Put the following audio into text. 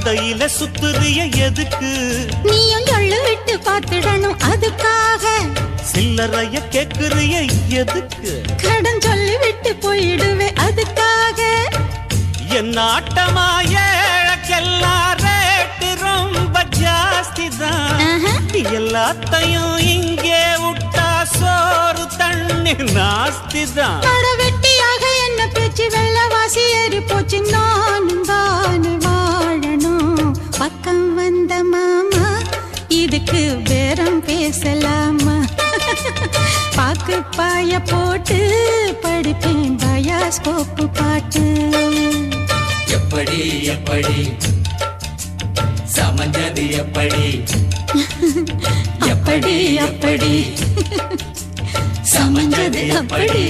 சந்தையில சுத்துறிய எதுக்கு? நீயும் சொல்லு விட்டு பார்த்துடணும் அதுக்காக. சில்லறைய கேக்குறிய எதுக்கு? கடன் சொல்லி விட்டு போயிடுவே அதுக்காக. என் ஆட்டமா ஏழக்கெல்லாம் ரேட்டு ரொம்ப ஜாஸ்தி தான். எல்லாத்தையும் இங்கே விட்டா சோறு தண்ணி நாஸ்தி தான். வெட்டியாக என்ன பேச்சு வெள்ளவாசி ஏறி போச்சு. நானும் தானே வாழணும். பக்கம் வந்த மாமா இதுக்கு பேரம் பேசலாமா? பாக்கு பாய போட்டு படிப்பேன் பயாஸ்கோப்பு பாட்டு. எப்படி எப்படி சமஞ்சது எப்படி? அப்படி அப்படி சமஞ்சது அப்படி.